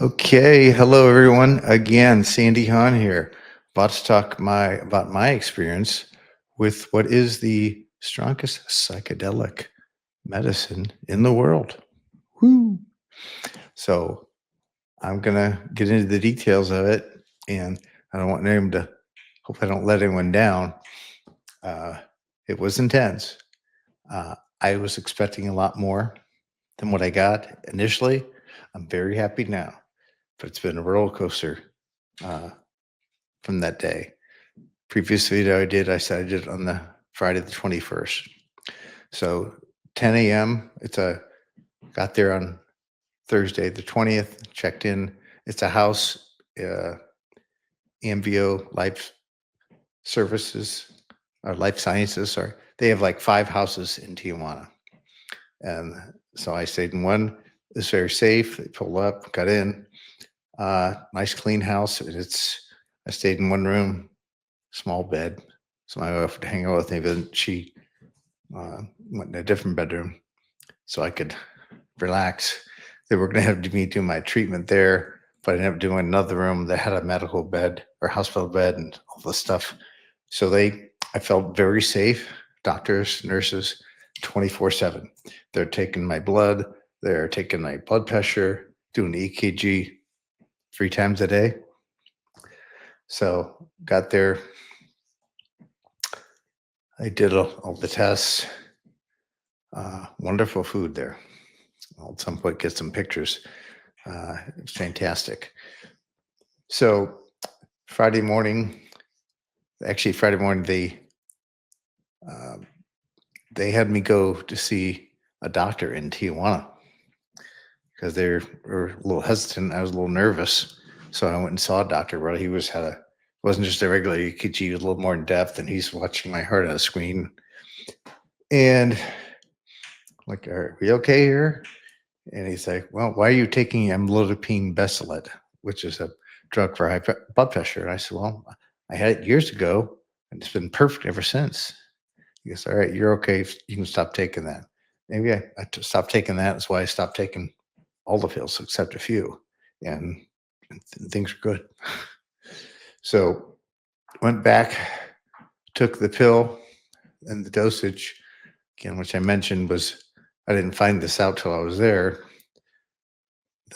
Okay, hello everyone. Again, Sandy Hahn here. About to talk about my experience with what is the strongest psychedelic medicine in the world. Woo! So I'm gonna get into the details of it, and I don't want anyone to hope I don't let anyone down. Uh, it was intense. I was expecting a lot more than what I got initially. I'm very happy now, but it's been a roller coaster uh, from that day. Previous video I said I did it on the Friday the 21st. So 10 a.m. Got there on Thursday the 20th, checked in. It's a house, MVO Life Services or Life Sciences, sorry. They have like 5 houses in Tijuana. And so I stayed in one. It's very safe. They pulled up, got in. Nice clean house. I stayed in one room, small bed. So my wife would hang out with me, but she went in a different bedroom so I could relax. They were going to have me do my treatment there, but I ended up doing another room that had a medical bed or hospital bed and all this stuff. So I felt very safe. Doctors, nurses, 24/7. They're taking my blood. They're taking my blood pressure, doing EKG 3 times a day. So got there. I did all the tests. Wonderful food there. I'll at some point get some pictures. It's fantastic. So Friday morning, Friday morning, uh, they had me go to see a doctor in Tijuana because they were a little hesitant. I was a little nervous, so I went and saw a doctor. Where he wasn't just a regular EKG, he was a little more in depth, and he's watching my heart on a screen. And like, are we okay here? And he's like, well, why are you taking amlodipine Besilet, which is a drug for blood pressure? And I said, well, I had it years ago and it's been perfect ever since. He goes, all right, you're okay. You can stop taking that. Maybe stopped taking that. That's why I stopped taking all the pills except a few. And things are good. So went back, took the pill and the dosage, again, which I mentioned was, I didn't find this out till I was there.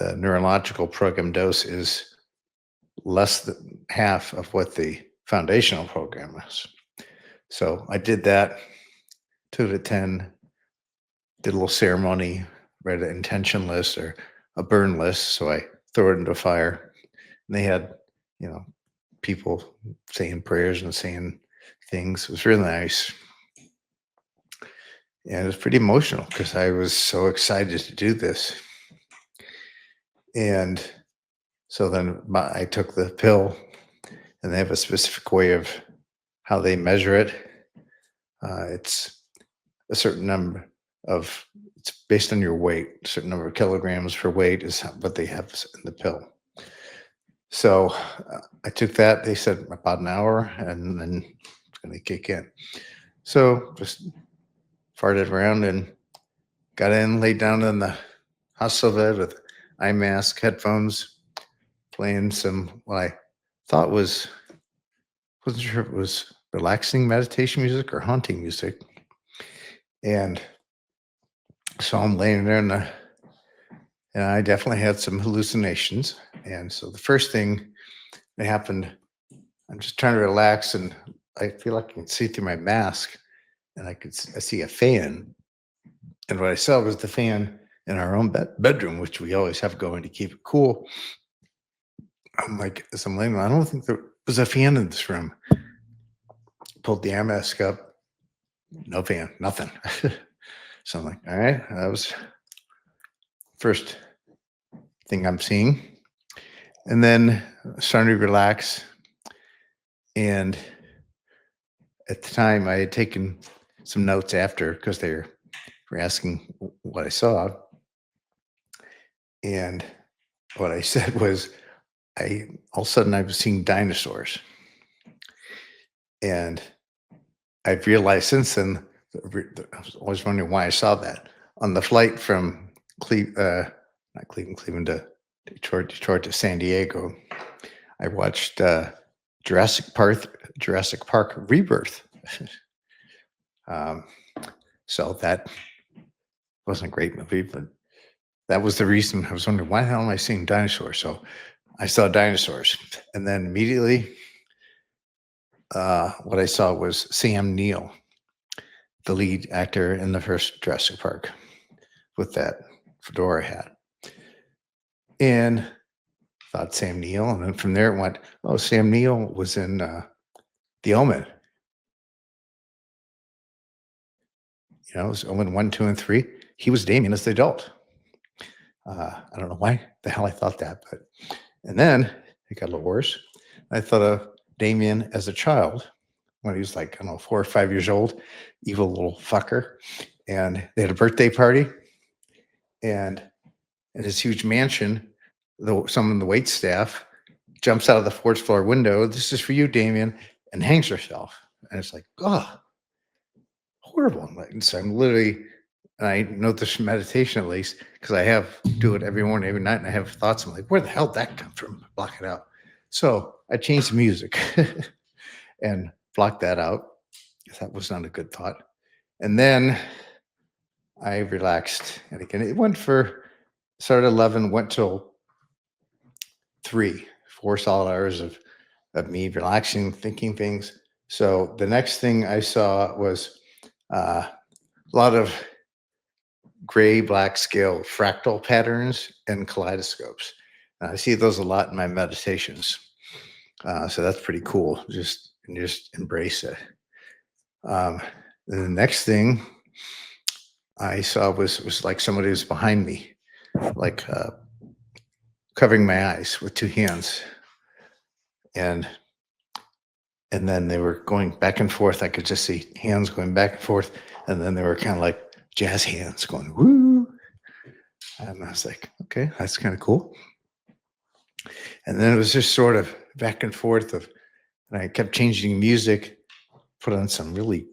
The neurological program dose is less than half of what the foundational program is. So I did that, 2 to 10, did a little ceremony, read an intention list or a burn list. So I throw it into a fire. And they had, people saying prayers and saying things. It was really nice. And it was pretty emotional because I was so excited to do this. And so then I took the pill, and they have a specific way of how they measure it. It's a certain number it's based on your weight, a certain number of kilograms per weight is what they have in the pill. So I took that. They said about an hour, and then it's going to kick in. So just farted around and got in, laid down in the hospital bed with eye mask, headphones, playing some what I thought wasn't sure if it was relaxing meditation music or haunting music. And so I'm laying there and I definitely had some hallucinations. And so the first thing that happened, I'm just trying to relax and I feel like I can see through my mask and I see a fan. And what I saw was the fan in our own bedroom, which we always have going to keep it cool. I'm like, as I'm laying there, I don't think there was a fan in this room. Pulled the air mask up, no fan, nothing. So I'm like, all right, that was first thing I'm seeing. And then starting to relax. And at the time, I had taken some notes after because they were asking what I saw. And what I said was, all of a sudden I was seeing dinosaurs. And I've realized since then, I was always wondering why I saw that. On the flight from not Cleveland to Detroit to San Diego. I watched Jurassic Park Rebirth. um, so that wasn't a great movie, but that was the reason I was wondering why the hell am I seeing dinosaurs? So I saw dinosaurs, and then immediately what I saw was Sam Neill, the lead actor in the first Jurassic Park, with that fedora hat, and thought Sam Neill, and then from there it went, oh, Sam Neill was in The Omen. You know, it was Omen 1, 2, and 3. He was Damien as the adult. I don't know why the hell I thought that, but and then it got a little worse. I thought of Damien as a child when he was like, I don't know, 4 or 5 years old, evil little fucker. And they had a birthday party, and at his huge mansion, someone in the wait staff jumps out of the fourth floor window. This is for you, Damien, and hangs herself. And it's like, oh, horrible. And so I'm literally, and I know this from meditation at least, because I do it every morning, every night, and I have thoughts. I'm like, where the hell did that come from? Block it out. So I changed the music and blocked that out. That was not a good thought. And then I relaxed. And again, it went started 11, went till 3, 4 solid hours of me relaxing, thinking things. So the next thing I saw was a lot of gray black scale fractal patterns and kaleidoscopes. I see those a lot in my meditations. So that's pretty cool. Just embrace it. The next thing I saw was like somebody was behind me, like covering my eyes with 2 hands, and then they were going back and forth. I could just see hands going back and forth, and then they were kind of like jazz hands going woo. And I was like, okay, that's kind of cool. And then it was just sort of back and forth and I kept changing music, put on some really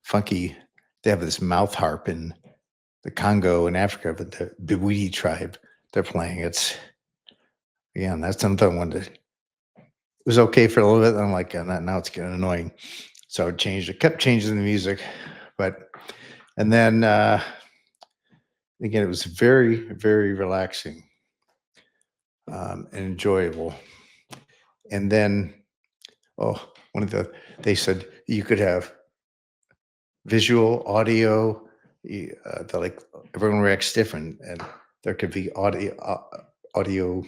funky. They have this mouth harp in the Congo in Africa, but the Biwiti tribe they're playing. And that's another one that it was okay for a little bit. I'm like, now it's getting annoying. So I kept changing the music, and then again, it was very, very relaxing and enjoyable. And then, they said you could have visual, audio, like everyone reacts different, and there could be audio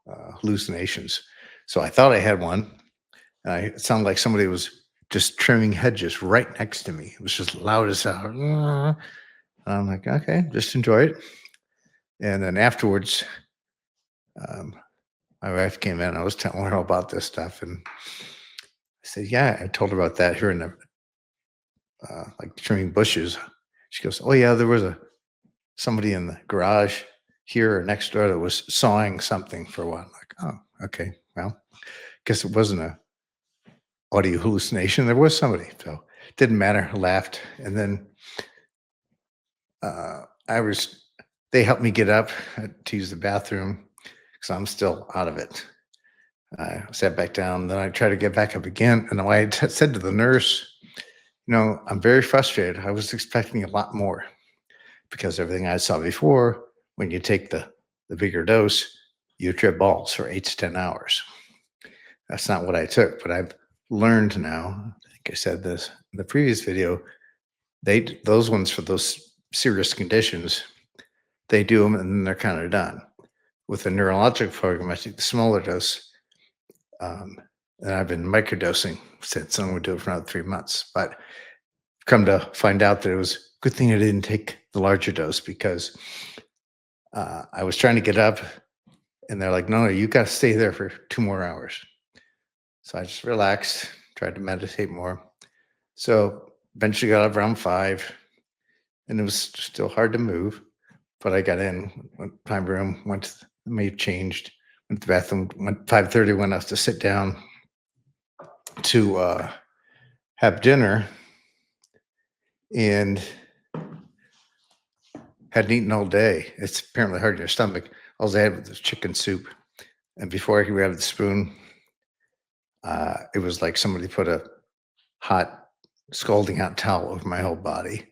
hallucinations. So I thought I had one, and it sounded like somebody was just trimming hedges right next to me. It was just loud as hell. And I'm like, okay, just enjoy it. And then afterwards, um, my wife came in. I was telling her about this stuff, and I said, "Yeah." I told her about that here in the like trimming bushes. She goes, "Oh yeah, there was somebody in the garage here or next door that was sawing something for a while." I'm like, oh, okay, well, guess it wasn't a audio hallucination. There was somebody, so it didn't matter. I laughed, and then uh, I was. They helped me get up to use the bathroom because I'm still out of it. I sat back down, then I tried to get back up again, and I said to the nurse, I'm very frustrated. I was expecting a lot more because everything I saw before, when you take the bigger dose, you trip balls for 8 to 10 hours. That's not what I took, but I've learned now. I think I said this in the previous video. Those ones for those serious conditions, they do them and then they're kind of done. With the neurological program, I take the smaller dose, and I've been microdosing since someone would do it for another 3 months. But come to find out that it was a good thing I didn't take the larger dose because I was trying to get up, and they're like, no, you got to stay there for 2 more hours. So I just relaxed, tried to meditate more. So eventually got up around 5, and it was still hard to move, but I got in, went to my room, went to the maid, changed, went to the bathroom, 5:30, went out to sit down to have dinner, and hadn't eaten all day. It's apparently hard in your stomach. all I had was chicken soup. And before I could grab the spoon, it was like somebody put a hot, scalding hot towel over my whole body.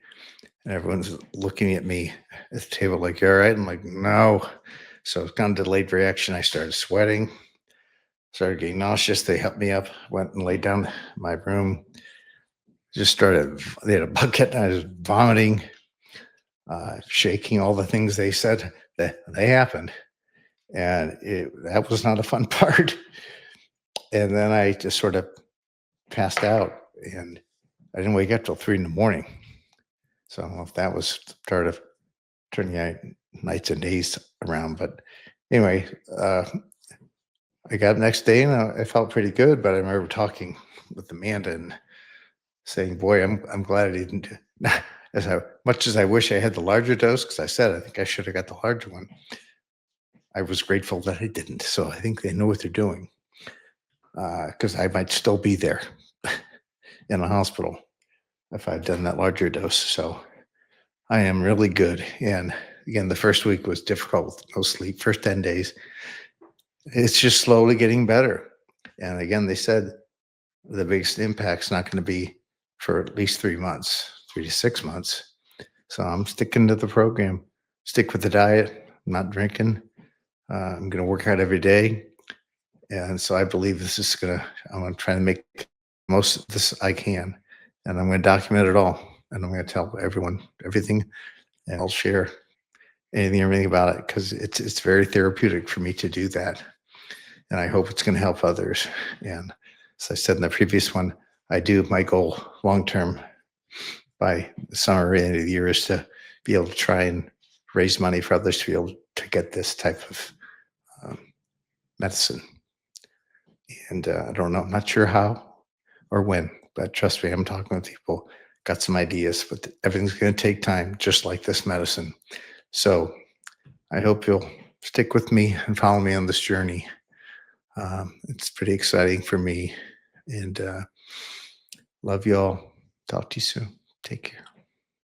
And everyone's looking at me at the table like, "You all right?" I'm like, "No." So it's kind of delayed reaction. I started sweating, started getting nauseous. They helped me up, went and laid down in my room, just started, they had a bucket, and I was vomiting, shaking, all the things they said that they happened. And that was not a fun part. And then I just sort of passed out, and I didn't wake up till 3 in the morning. So I don't know if that was part of turning nights and days around. But anyway, I got up next day and I felt pretty good. But I remember talking with Amanda and saying, "Boy, I'm glad I didn't." Much as I wish I had the larger dose, because I said I think I should have got the larger one. I was grateful that I didn't. So I think they know what they're doing, because I might still be there in a hospital if I'd done that larger dose. So I am really good. And again, the first week was difficult with no sleep. First 10 days, it's just slowly getting better. And again, they said the biggest impact's not going to be for at least 3 months, 3 to 6 months. So I'm sticking to the program, stick with the diet, I'm not drinking. I'm going to work out every day. And so I believe I'm going to try to make the most of this I can. And I'm going to document it all. And I'm going to tell everyone everything. And I'll share anything, everything about it, because it's very therapeutic for me to do that. And I hope it's going to help others. And as I said in the previous one, my goal long term by the summer or end of the year is to be able to try and raise money for others to be able to get this type of um, medicine. And I don't know, I'm not sure how or when, but trust me, I'm talking with people, got some ideas, but everything's going to take time, just like this medicine. So I hope you'll stick with me and follow me on this journey. It's pretty exciting for me, and love you all. Talk to you soon. Take care.